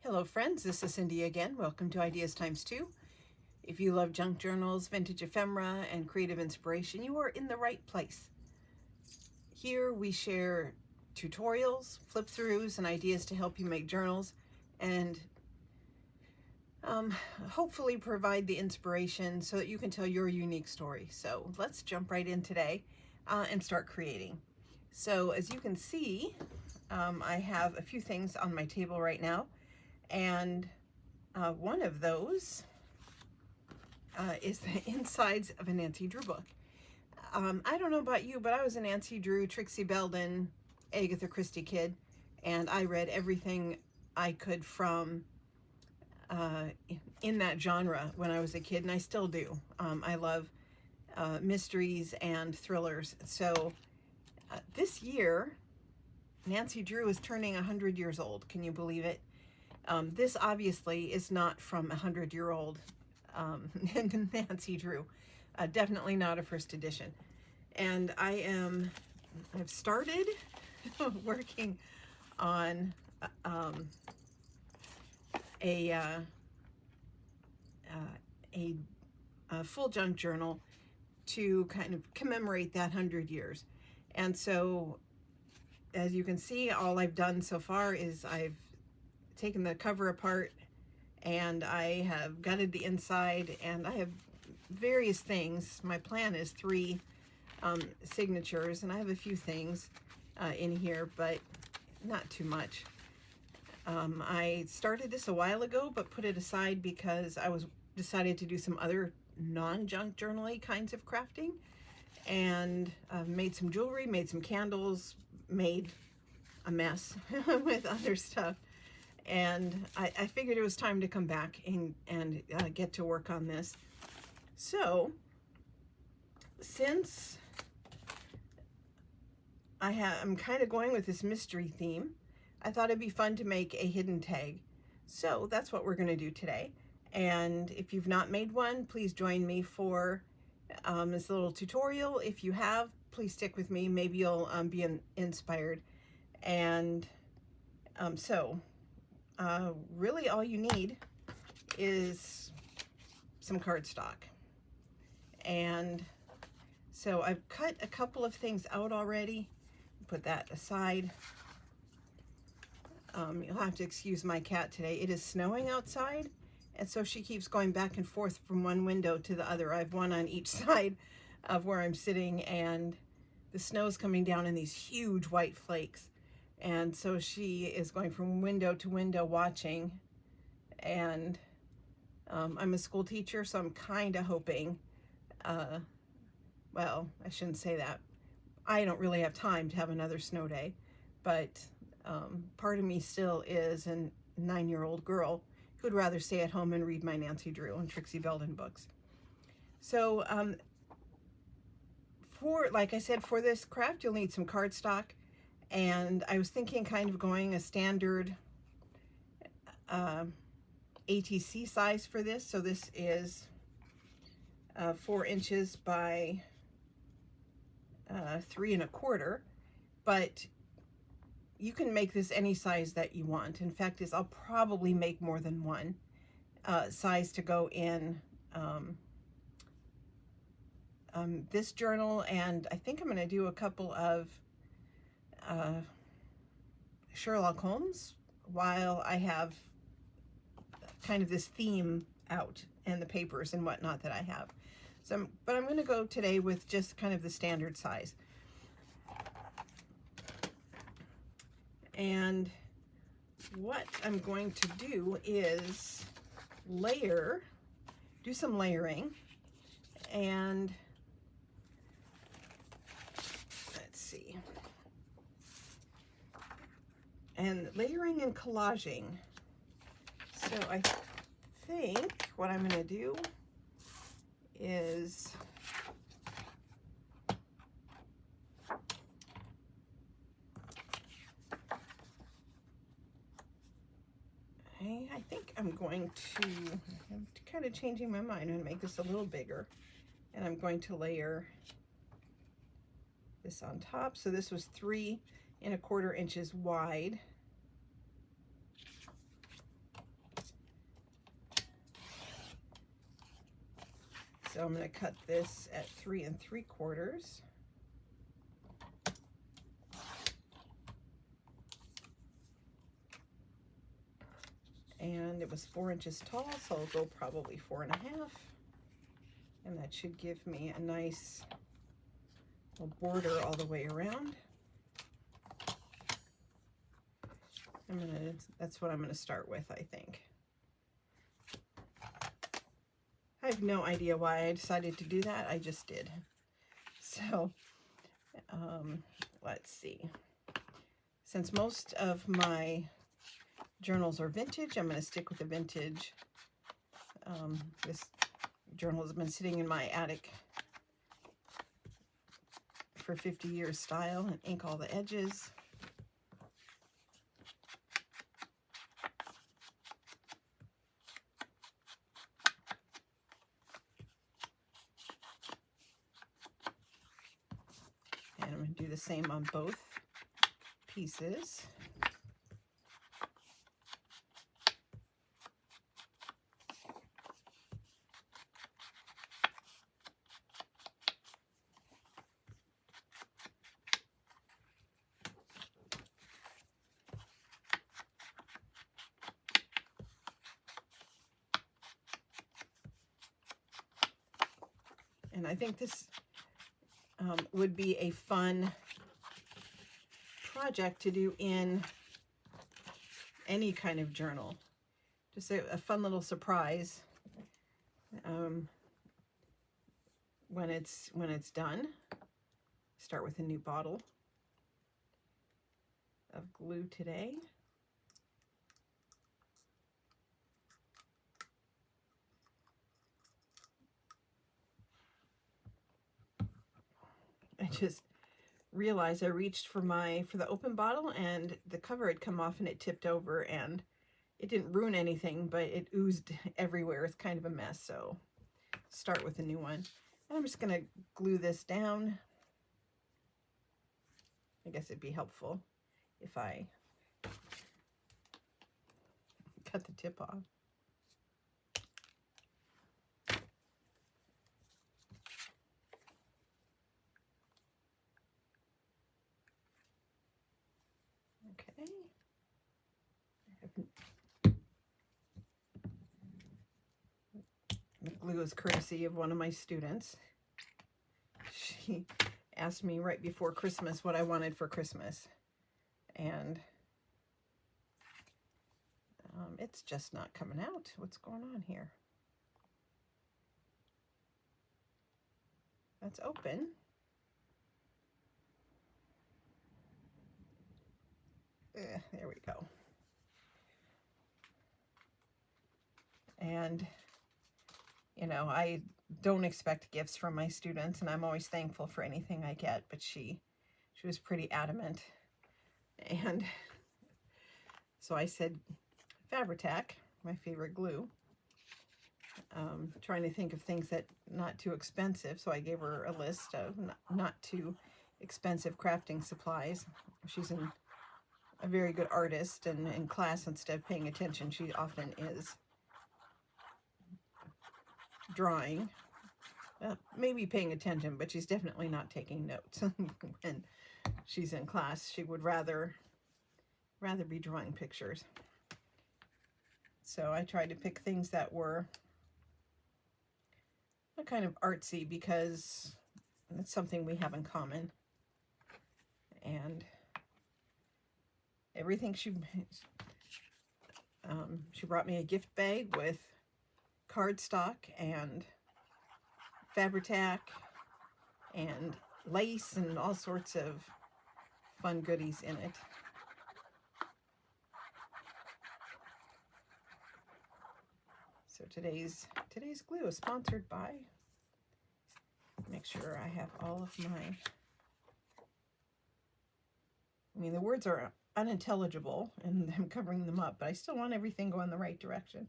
Hello friends, this is Cindy again. Welcome to Ideas Times 2. If you love junk journals, vintage ephemera, and creative inspiration, you are in the right place. Here we share tutorials, flip-throughs, and ideas to help you make journals and hopefully provide the inspiration so that you can tell your unique story. So let's jump right in today and start creating. So as you can see, I have a few things on my table right now. And one of those is the insides of a Nancy Drew book. I don't know about you, but I was a Nancy Drew, Trixie Belden, Agatha Christie kid, and I read everything I could from in that genre when I was a kid, and I still do. I love mysteries and thrillers. So this year, Nancy Drew is turning 100 years old. Can you believe it? This obviously is not from a 100-year-old Nancy Drew. Definitely not a first edition. And I've started working on a full junk journal to kind of commemorate that 100 years. And so, as you can see, all I've done so far is I've taken the cover apart and I have gutted the inside, and I have various things. My plan is 3 signatures, and I have a few things in here, but not too much. I started this a while ago, but put it aside because I decided to do some other non-junk journaly kinds of crafting, and made some jewelry, made some candles, made a mess with other stuff. And I figured it was time to come back and get to work on this. So, since I'm kind of going with this mystery theme, I thought it'd be fun to make a hidden tag. So that's what we're going to do today. And if you've not made one, please join me for this little tutorial. If you have, please stick with me. Maybe you'll be inspired. And really all you need is some cardstock. And so I've cut a couple of things out already. Put that aside. You'll have to excuse my cat today. It is snowing outside, and so she keeps going back and forth from one window to the other. I have one on each side of where I'm sitting, and the snow's coming down in these huge white flakes. And so she is going from window to window watching. And I'm a school teacher, so I'm kind of hoping, well, I shouldn't say that. I don't really have time to have another snow day, but part of me still is a 9-year-old girl who'd rather stay at home and read my Nancy Drew and Trixie Belden books. So like I said, for this craft, you'll need some cardstock. And I was thinking kind of going a standard ATC size for this. So this is 4 inches by 3 1/4, but you can make this any size that you want. In fact, I'll probably make more than one size to go in this journal, and I think I'm going to do a couple of Sherlock Holmes while I have kind of this theme out and the papers and whatnot that I have. So, but I'm going to go today with just kind of the standard size. And what I'm going to do is do some layering, and let's see. And layering and collaging. So I think what I'm going to do is I think I'm kind of changing my mind. I'm going to make this a little bigger, and I'm going to layer this on top. So this was 3 1/4 inches wide. So I'm going to cut this at 3 3/4. And it was 4 inches tall, so I'll go probably 4 1/2. And that should give me a nice little border all the way around. That's what I'm gonna start with, I think. I have no idea why I decided to do that. I just did. So let's see. Since most of my journals are vintage, I'm going to stick with the vintage. This journal has been sitting in my attic for 50 years style, and ink all the edges. And I'm going to do the same on both pieces. And I think this would be a fun project to do in any kind of journal. Just a fun little surprise when it's done. Start with a new bottle of glue today. I just realized I reached for the open bottle and the cover had come off and it tipped over, and it didn't ruin anything, but it oozed everywhere. It's kind of a mess, so start with a new one. And I'm just going to glue this down. I guess it'd be helpful if I cut the tip off. Okay. The glue is courtesy of one of my students. She asked me right before Christmas what I wanted for Christmas, and it's just not coming out. What's going on here? That's open. There we go. And you know, I don't expect gifts from my students, and I'm always thankful for anything I get, but she was pretty adamant. And so I said Fabri-Tac, my favorite glue. Trying to think of things that not too expensive, so I gave her a list of not too expensive crafting supplies. She's a very good artist, and in class, instead of paying attention, she often is drawing, maybe paying attention, but she's definitely not taking notes. When she's in class, she would rather be drawing pictures. So I tried to pick things that were kind of artsy, because that's something we have in common. And everything she brought me a gift bag with cardstock and Fabri-Tac and lace and all sorts of fun goodies in it. So today's glue is sponsored by, make sure I have all of my, I mean, the words are unintelligible and I'm covering them up, but I still want everything going the right direction.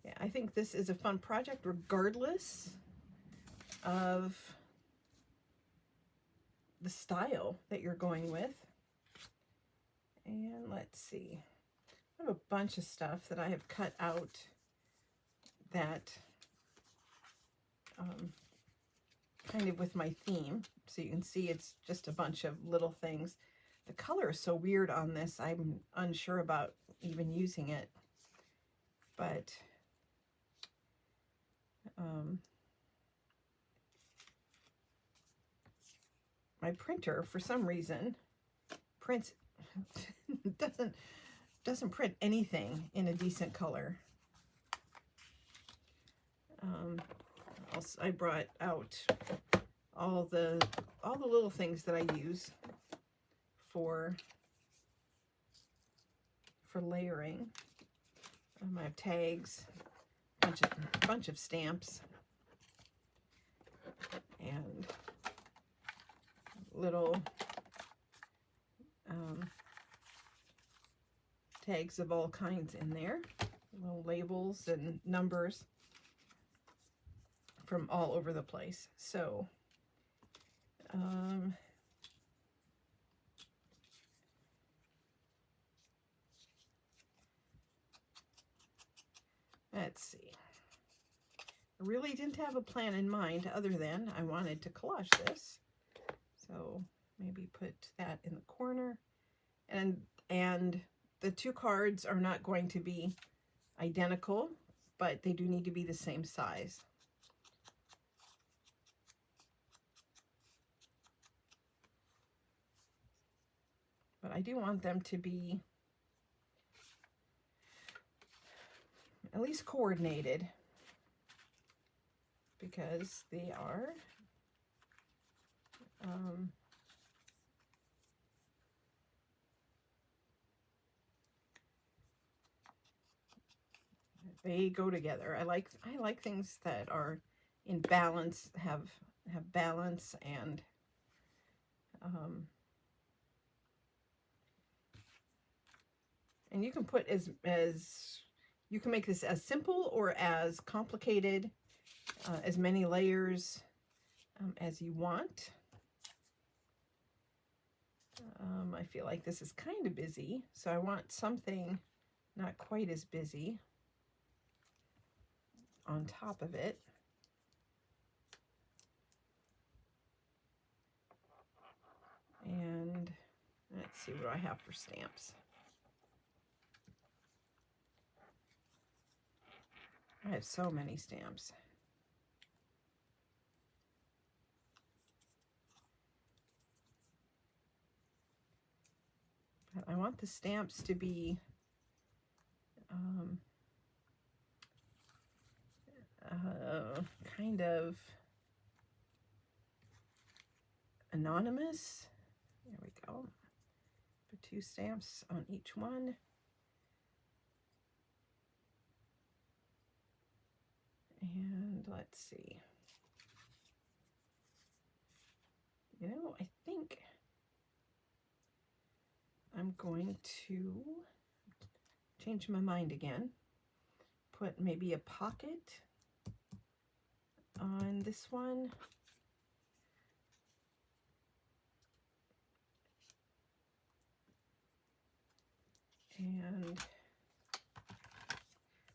Yeah, I think this is a fun project regardless of the style that you're going with. And let's see, I have a bunch of stuff that I have cut out that kind of with my theme. So you can see it's just a bunch of little things. The color is so weird on this. I'm unsure about even using it. But my printer, for some reason, prints doesn't print anything in a decent color. I brought out all the little things that I use for layering. I have tags, bunch of stamps, and little tags of all kinds in there, little labels and numbers from all over the place. So let's see. I really didn't have a plan in mind other than I wanted to collage this. So maybe put that in the corner. And the two cards are not going to be identical, but they do need to be the same size. But I do want them to be at least coordinated, because they are they go together. I like things that are in balance, have balance, and you can put you can make this as simple or as complicated, as many layers as you want. I feel like this is kind of busy, so I want something not quite as busy on top of it. And let's see, what do I have for stamps? I have so many stamps. But I want the stamps to be kind of anonymous. There we go. Put 2 stamps on each one. And let's see. You know, I think I'm going to change my mind again. Put maybe a pocket on this one. And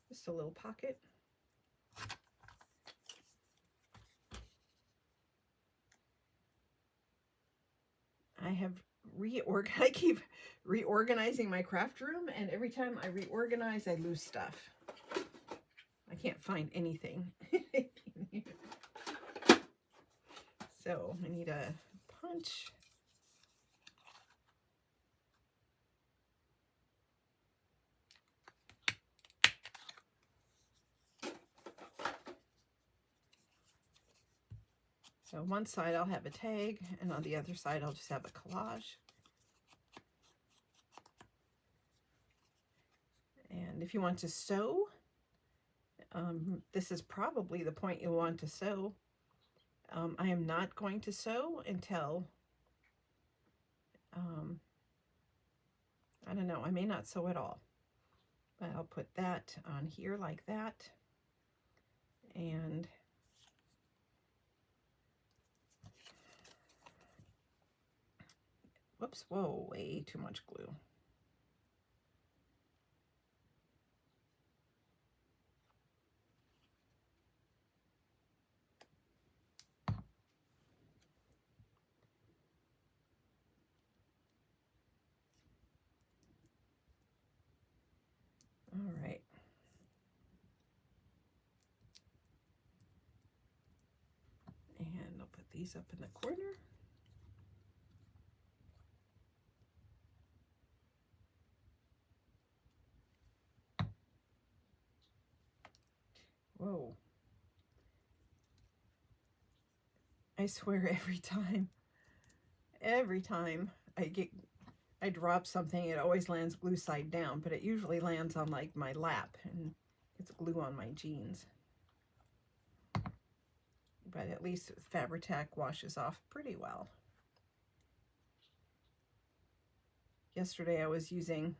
just a little pocket. I keep reorganizing my craft room, and every time I reorganize, I lose stuff. I can't find anything. So I need a punch. So on one side I'll have a tag, and on the other side I'll just have a collage. And if you want to sew, this is probably the point you'll want to sew. I am not going to sew until, I don't know, I may not sew at all. But I'll put that on here like that. And whoops, whoa, way too much glue. these up in the corner. Whoa. I swear every time I drop something, it always lands glue side down, but it usually lands on like my lap and gets glue on my jeans. But at least Fabri-Tac washes off pretty well. Yesterday I was using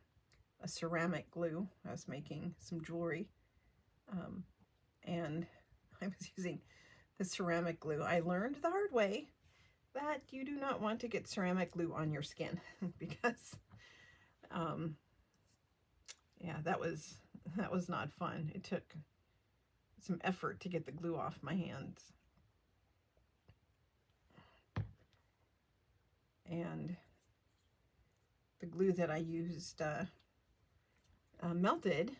a ceramic glue. I was making some jewelry, and I was using the ceramic glue. I learned the hard way that you do not want to get ceramic glue on your skin because yeah, that was not fun. It took some effort to get the glue off my hands. And the glue that I used melted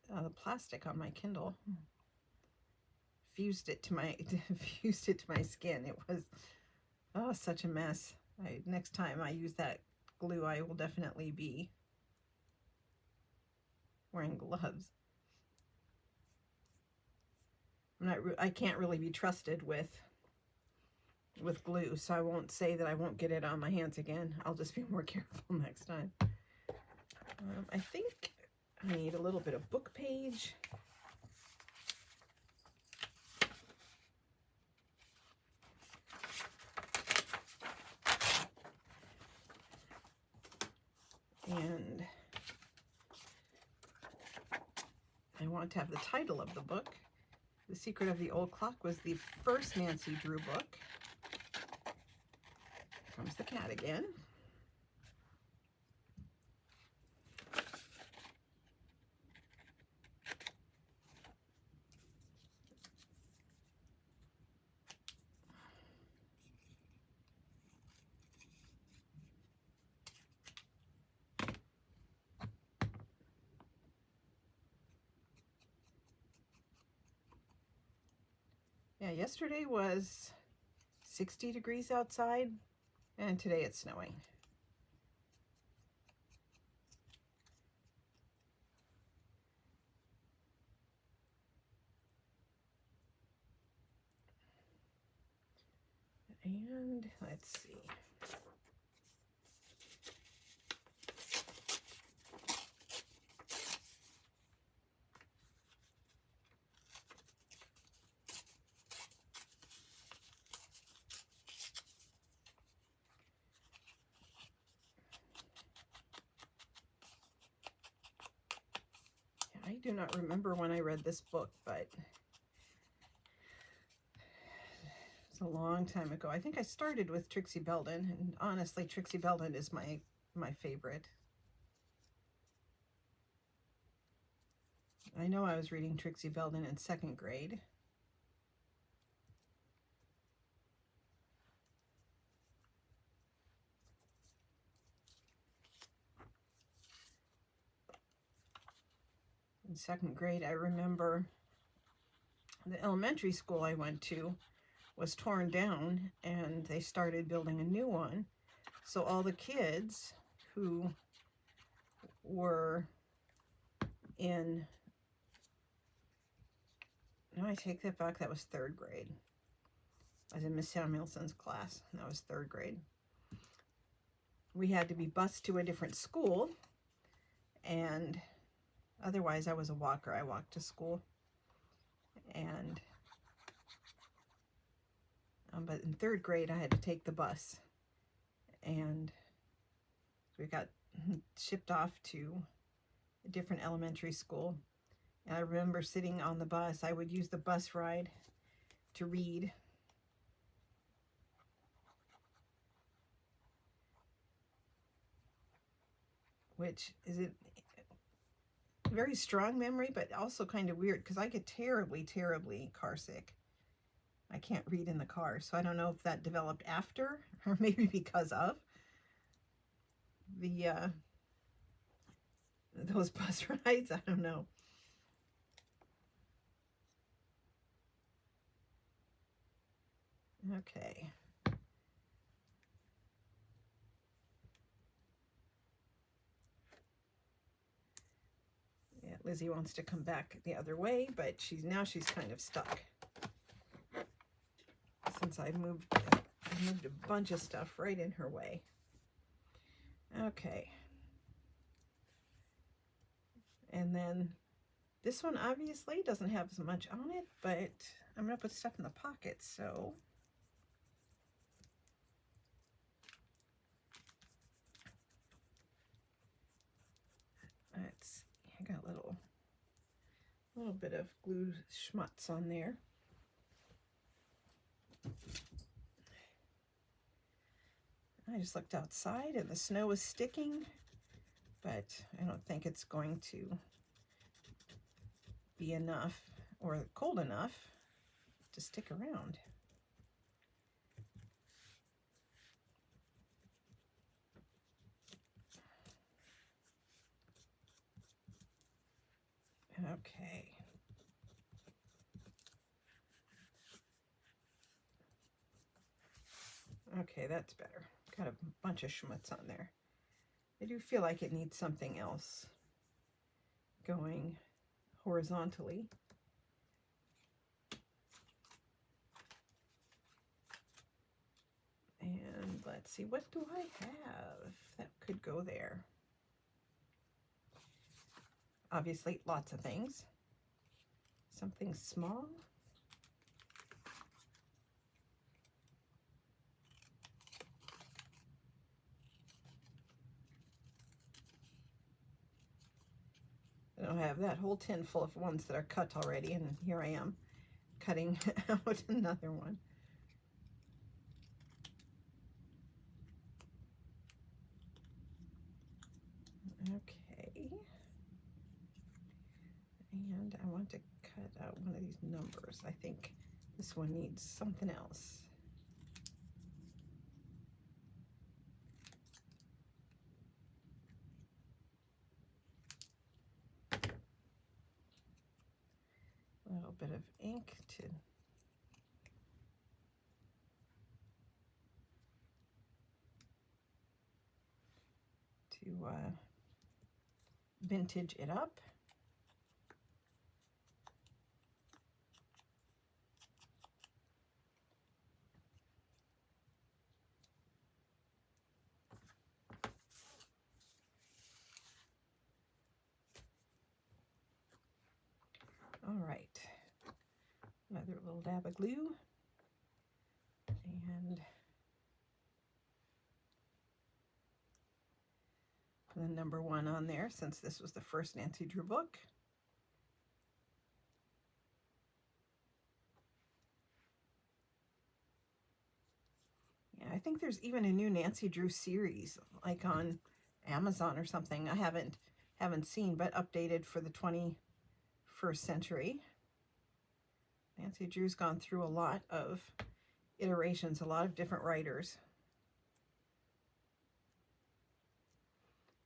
the plastic on my Kindle, fused it to my skin. It was such a mess. Next time I use that glue, I will definitely be wearing gloves. I can't really be trusted with glue, so I won't say that I won't get it on my hands again. I'll just be more careful next time. I think I need a little bit of book page. And I want to have the title of the book. The Secret of the Old Clock was the first Nancy Drew book. Comes the cat again. Yeah, yesterday was 60 degrees outside, and today it's snowing. And let's see. I do not remember when I read this book, but it's a long time ago. I think I started with Trixie Belden, and honestly, Trixie Belden is my favorite. I know I was reading Trixie Belden in 2nd grade. In 2nd grade, I remember the elementary school I went to was torn down, and they started building a new one. So all the kids who were in, no, I take that back, that was 3rd grade. I was in Miss Samuelson's class, and that was 3rd grade. We had to be bused to a different school, and otherwise I was a walker. I walked to school. And but in 3rd grade I had to take the bus, and we got shipped off to a different elementary school. And I remember sitting on the bus. I would use the bus ride to read. Which is a very strong memory, but also kind of weird because I get terribly, terribly car sick. I can't read in the car, so I don't know if that developed after or maybe because of the those bus rides. I don't know. Okay. Yeah, Lizzie wants to come back the other way, but she's kind of stuck. Since I moved a bunch of stuff right in her way. Okay. And then this one obviously doesn't have as much on it, but I'm going to put stuff in the pockets, so let's see. I got a little bit of glue schmutz on there. I just looked outside and the snow is sticking, but I don't think it's going to be enough or cold enough to stick around. Okay. Okay, that's better. Got a bunch of schmutz on there. I do feel like it needs something else going horizontally. And let's see, what do I have that could go there? Obviously, lots of things. Something small. I don't have that whole tin full of ones that are cut already, and here I am cutting out another one. Okay. And I want to cut out one of these numbers. I think this one needs something else. A little bit of ink to vintage it up. All right, another little dab of glue, and the number 1 on there, since this was the first Nancy Drew book. Yeah, I think there's even a new Nancy Drew series, like on Amazon or something. I haven't seen, but updated for the 21st century. Nancy Drew's gone through a lot of iterations, a lot of different writers,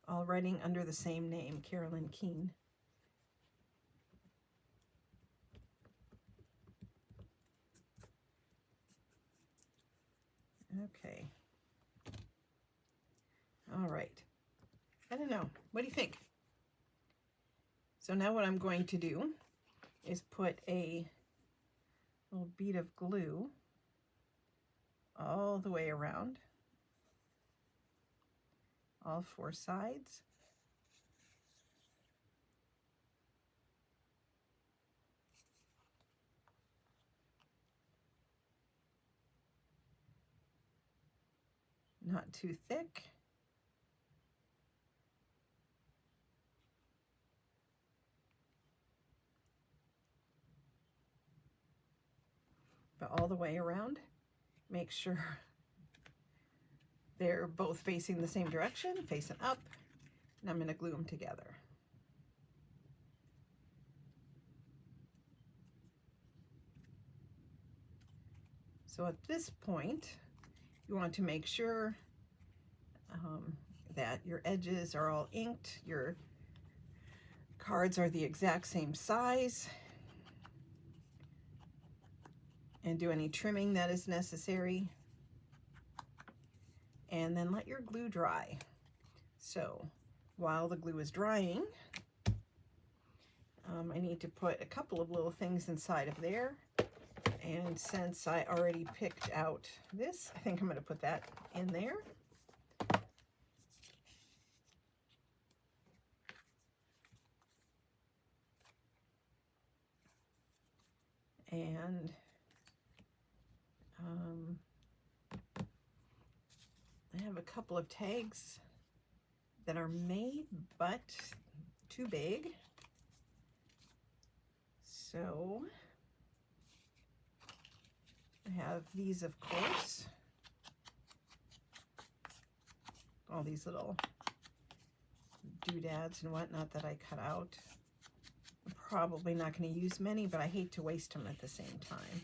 all writing under the same name, Carolyn Keene. Okay. All right. I don't know. What do you think? So now what I'm going to do is put a little bead of glue all the way around, all 4 sides. Not too thick. But all the way around. Make sure they're both facing the same direction, facing up, and I'm going to glue them together. So at this point, you want to make sure that your edges are all inked, your cards are the exact same size, and do any trimming that is necessary. And then let your glue dry. So while the glue is drying, I need to put a couple of little things inside of there. And since I already picked out this, I think I'm going to put that in there. And I have a couple of tags that are made but too big. So I have these, of course, all these little doodads and whatnot that I cut out. I'm probably not going to use many, but I hate to waste them at the same time.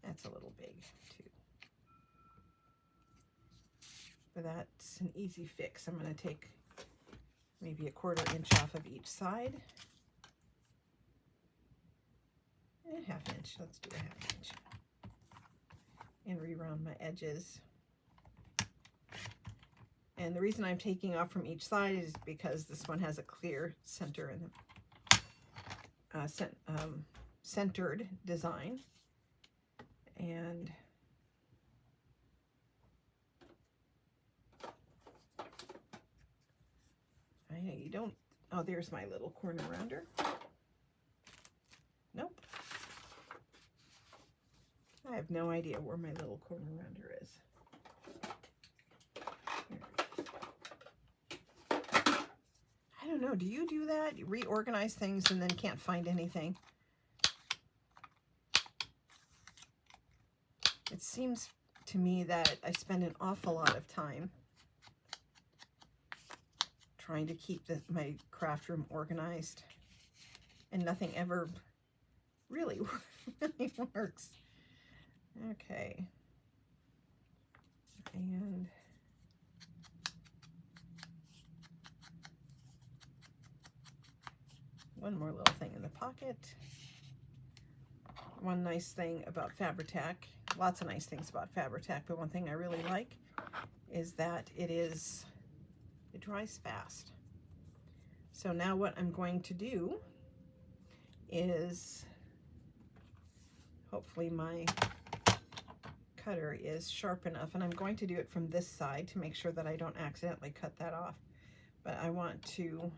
That's a little big too. But that's an easy fix. I'm going to take maybe a 1/4 inch off of each side. And 1/2 inch. Let's do a 1/2 inch. And re-round my edges. And the reason I'm taking off from each side is because this one has a clear center in the centered design. And I know you don't, oh, there's my little corner rounder. Nope. I have no idea where my little corner rounder is. I don't know, do you do that? You reorganize things and then can't find anything? It seems to me that I spend an awful lot of time trying to keep my craft room organized, and nothing ever really works. Okay. And one more little thing in the pocket. One nice thing about Fabri-Tac, lots of nice things about Fabri-Tac, but one thing I really like is that it dries fast. So now what I'm going to do is, hopefully my cutter is sharp enough, and I'm going to do it from this side to make sure that I don't accidentally cut that off. But I want to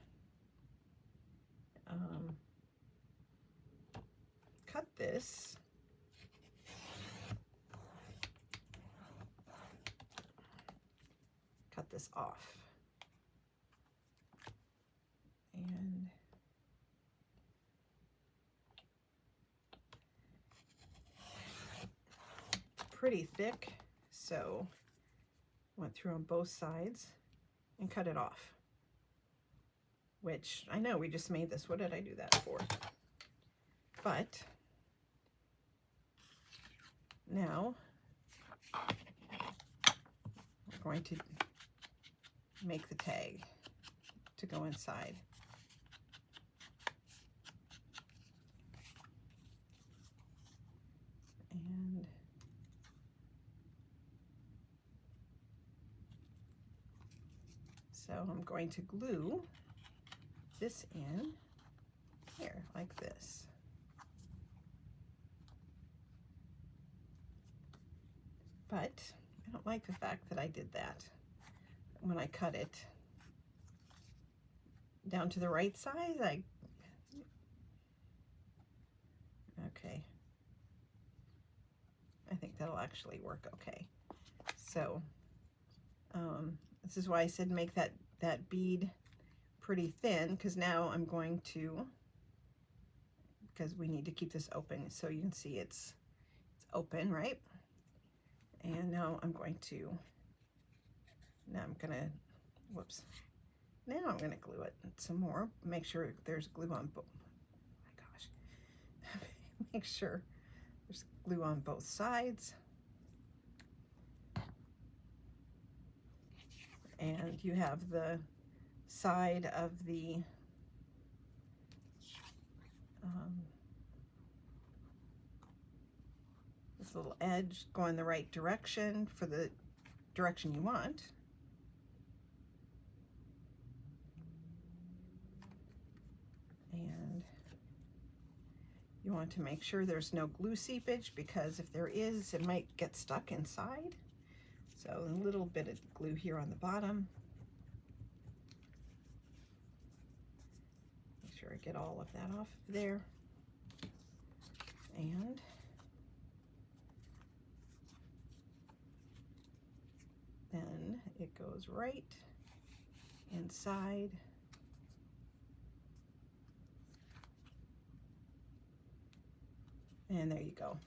cut this off. And pretty thick, so went through on both sides and cut it off. Which, I know we just made this. What did I do that for? But now we're going to make the tag to go inside. And so I'm going to glue this in here like this. But I don't like the fact that I did that when I cut it down to the right size. Okay. I think that'll actually work okay. So this is why I said make that bead pretty thin, because now I'm going to, because we need to keep this open so you can see it's open, right? And now I'm going to, whoops. Now I'm gonna glue it some more. Make sure there's glue on both, oh my gosh. Make sure there's glue on both sides. And you have the side of the little edge go in the right direction for the direction you want. And you want to make sure there's no glue seepage, because if there is, it might get stuck inside. So a little bit of glue here on the bottom. Make sure I get all of that off of there. And then it goes right inside. And there you go.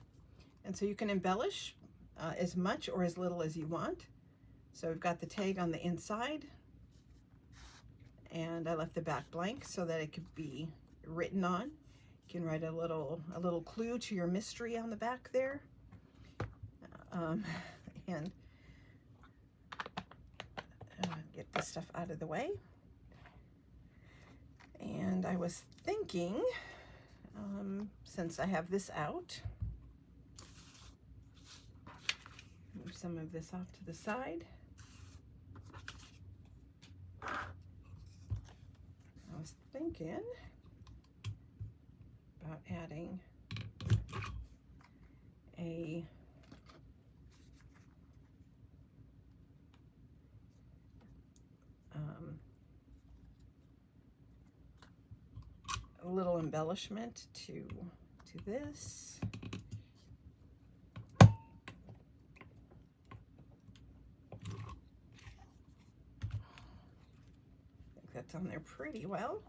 And so you can embellish as much or as little as you want. So we've got the tag on the inside, and I left the back blank so that it could be written on. You can write a little clue to your mystery on the back there. And get this stuff out of the way. And I was thinking, since I have this out, move some of this off to the side. I was thinking about adding a little embellishment to this. I think that's on there pretty well.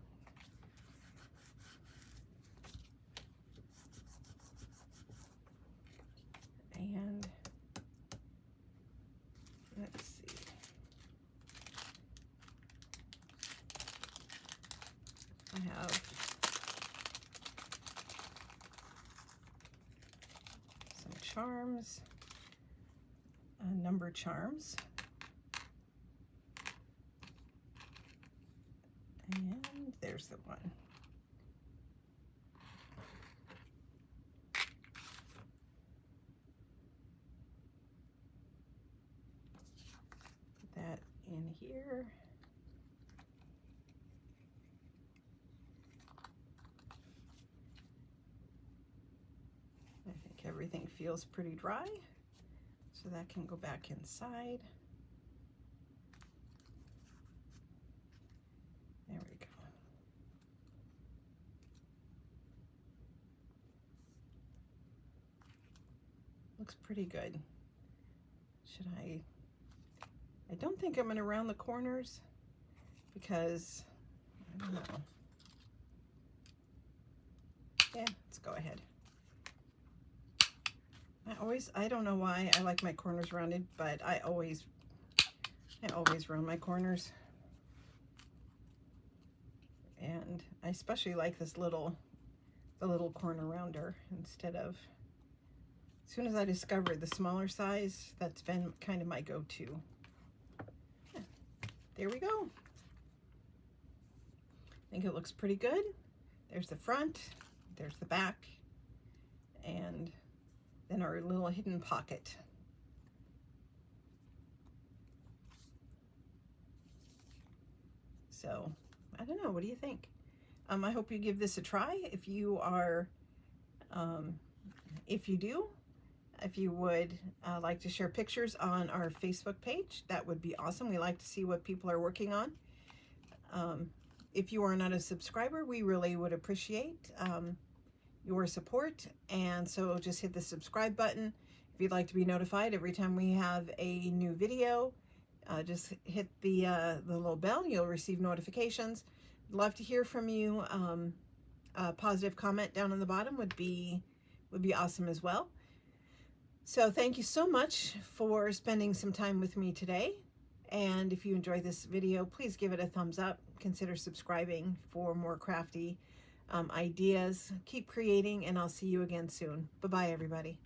And let's see. I have some charms, number charms. And there's the one. Put that in here. I think everything feels pretty dry, so that can go back inside. There we go. Looks pretty good. Should I don't think I'm gonna round the corners, because I don't know. Yeah, let's go ahead. I don't know why I like my corners rounded, but I always round my corners. And I especially like this the little corner rounder instead of, as soon as I discovered the smaller size, that's been kind of my go-to. Yeah, there we go. I think it looks pretty good. There's the front, there's the back, and then our little hidden pocket. So, I don't know, what do you think? I hope you give this a try. If you are, if you would like to share pictures on our Facebook page, that would be awesome. We like to see what people are working on. If you are not a subscriber, we really would appreciate your support, and so just hit the subscribe button. If you'd like to be notified every time we have a new video, just hit the little bell. You'll receive notifications. Love to hear from you. A positive comment down on the bottom would be awesome as well. So thank you so much for spending some time with me today. And if you enjoyed this video, please give it a thumbs up. Consider subscribing for more crafty ideas. Keep creating, and I'll see you again soon. Bye-bye, everybody.